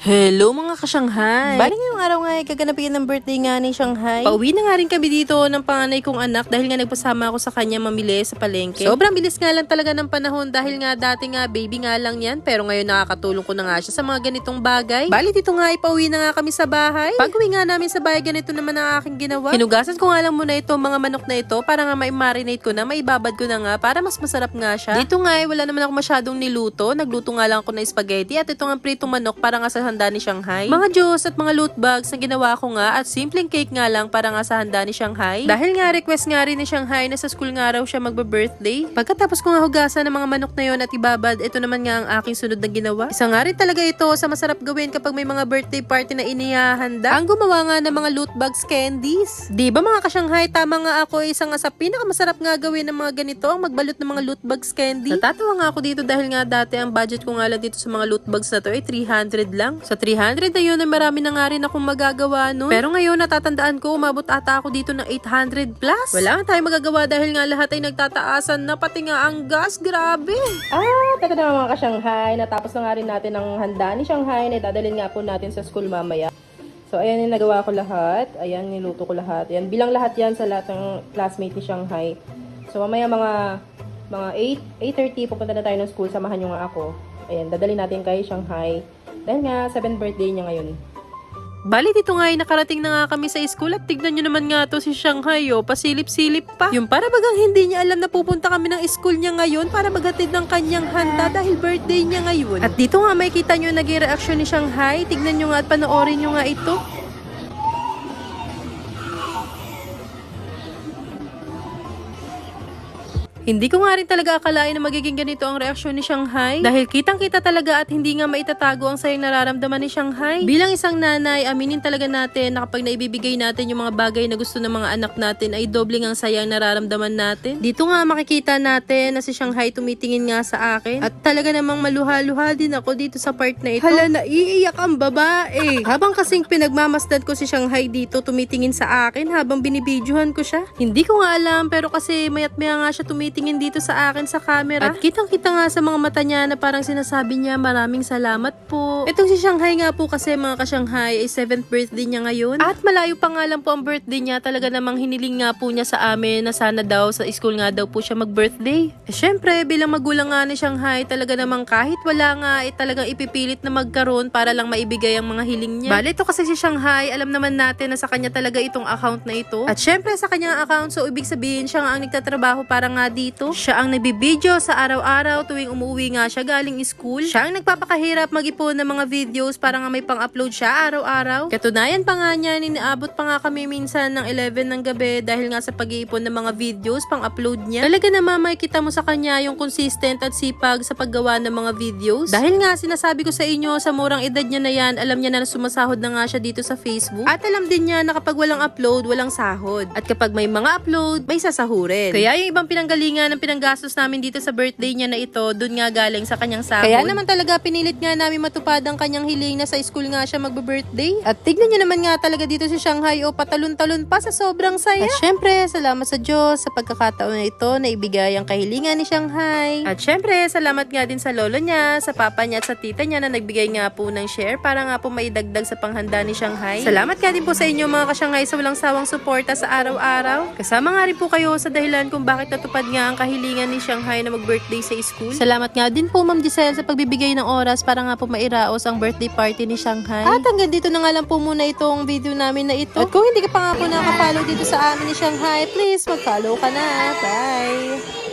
Hello mga ka-Shanghai! Bali ngayong araw nga ay gaganapin ng birthday nga ni Shanghai. Pauwi na nga rin kami dito ng panganay kong anak dahil nga nagpasama ako sa kanya mamili sa palengke. Sobrang bilis nga lang talaga ng panahon dahil nga dati nga baby nga lang yan pero ngayon nakakatulong ko na nga siya sa mga ganitong bagay. Bali dito nga ay pauwi na nga kami sa bahay. Pag-uwi nga namin sa bahay ganito naman ang aking ginawa. Hinugasan ko nga lang muna ito mga manok na ito para nga ma-marinate ko na, maibabad ko na nga para mas masarap nga siya. Dito nga ay wala naman ako masyadong niluto. Nagluto nga lang ako ng spaghetti at ito nga pritong manok para nga sa handa ni Shanghai. Mga juice at mga loot bags na ginawa ko nga at simpleng cake nga lang para nga sa handa ni Shanghai. Dahil nga request nga rin ni Shanghai na sa school nga raw siya magbe-birthday. Pagkatapos ko nga hugasan ng mga manok na yon at ibabad, ito naman nga ang aking sunod na ginawa. Isa nga rin talaga ito sa masarap gawin kapag may mga birthday party na inihahanda. Ang gumawa nga ng mga loot bags candies. Di ba mga ka-Shanghai, tama nga ako, isa nga sa pinakamasarap nga gawin ng mga ganito ang magbalot ng mga loot bags candy. Natatawa nga ako dito dahil nga dati ang budget ko nga lang dito sa mga loot bags na to ay 300 lang. Sa 300 na yun ay marami na nga rin akong magagawa nun. Pero ngayon natatandaan ko, umabot ata ako dito ng 800 plus. Wala nga tayong magagawa dahil nga lahat ay nagtataasan na, pati nga ang gas, grabe. Teka na mga ka-Shanghai, natapos na nga rin natin ang handa ni Shanghai na idadalhin nga po natin sa school mamaya. So ayan yung nagawa ko lahat, ayan niluto ko lahat. Ayan, bilang lahat yan sa lahat ng classmate ni Shanghai. So mamaya mga 8:30 pupunta na tayo ng school, samahan nyo nga ako. Ayan, dadalhin natin kay Shanghai. Dahil nga 7th birthday niya ngayon. Bali dito nga ay nakarating na nga kami sa school at tignan nyo naman nga to si Shanghai, oh, pasilip-silip pa. Yung para bagang hindi niya alam na pupunta kami ng school niya ngayon para maghatid ng kanyang handa dahil birthday niya ngayon. At dito nga may kita nyo naging reaksyon ni Shanghai, tignan nyo nga at panoorin nyo nga ito. Hindi ko nga rin talaga akalain na magiging ganito ang reaksyon ni Shanghai. Dahil kitang-kita talaga at hindi nga maitatago ang sayang nararamdaman ni Shanghai. Bilang isang nanay, aminin talaga natin na kapag naibibigay natin yung mga bagay na gusto ng mga anak natin ay dobling ang sayang nararamdaman natin. Dito nga makikita natin na si Shanghai tumitingin nga sa akin. At talaga namang maluha-luha din ako dito sa part na ito. Hala, naiiyak ang babae. Habang kasing pinagmamasdan ko si Shanghai dito, tumitingin sa akin habang binibidyohan ko siya. Hindi ko nga alam pero kasi mayat-maya nga siya tumitingin dito sa akin sa camera. At kitang-kita nga sa mga mata niya na parang sinasabi niya maraming salamat po. Itong si Shanghai nga po kasi mga ka-Shanghai ay 7th birthday niya ngayon. At malayo pa nga lang po ang birthday niya. Talaga namang hiniling nga po niya sa amin na sana daw sa school nga daw po siya mag-birthday. Syempre bilang magulang nga ni Shanghai, talaga namang kahit wala nga ay talagang ipipilit na magkaroon para lang maibigay ang mga hiling niya. Bale ito kasi si Shanghai, alam naman natin na sa kanya talaga itong account na ito. At syempre sa kanyang account, so ibig sabihin siya nga ang nagtatrabaho para nga dito. Siya ang nagbibideo sa araw-araw tuwing umuwi nga siya galing school. Siya ang nagpapakahirap mag-ipon ng mga videos para nga may pang-upload siya araw-araw. Katunayan pa nga niya, niniabot pa nga kami minsan ng 11 ng gabi dahil nga sa pag-iipon ng mga videos pang-upload niya. Talaga naman makikita mo sa kanya yung consistent at sipag sa paggawa ng mga videos. Dahil nga sinasabi ko sa inyo, sa murang edad niya na yan, alam niya na sumasahod na nga siya dito sa Facebook. At alam din niya na kapag walang upload, walang sahod. At kapag may mga upload, may sasahurin. Kaya yung ibang pinanggalingan ng pinanggastos namin dito sa birthday niya na ito, dun nga galing sa kanyang sahod. Kaya naman talaga pinilit nga namin matupad ang kanyang hiling na sa school nga siya magbe-birthday. At tignan niyo naman nga talaga dito si Shanghai, o patalon-talon pa sa sobrang saya. At syempre, salamat sa Diyos sa pagkakataon na ito na ibigay ang kahilingan ni Shanghai. At syempre, salamat nga din sa lolo niya, sa papa niya at sa tita niya na nagbigay nga po ng share para nga po maidagdag sa panghanda ni Shanghai. Salamat nga din po sa inyo mga ka-Shanghai sa walang sawang suporta sa araw-araw. Kasama nga rin po kayo sa dahilan kung bakit natupad nga ang kahilingan ni Shanghai na mag-birthday sa school. Salamat nga din po Ma'am Giselle sa pagbibigay ng oras para nga po mairaos ang birthday party ni Shanghai. At hanggang dito na nga lang po muna itong video namin na ito. At kung hindi ka pa nga po nakapollow dito sa amin ni Shanghai, please mag-follow ka na. Bye!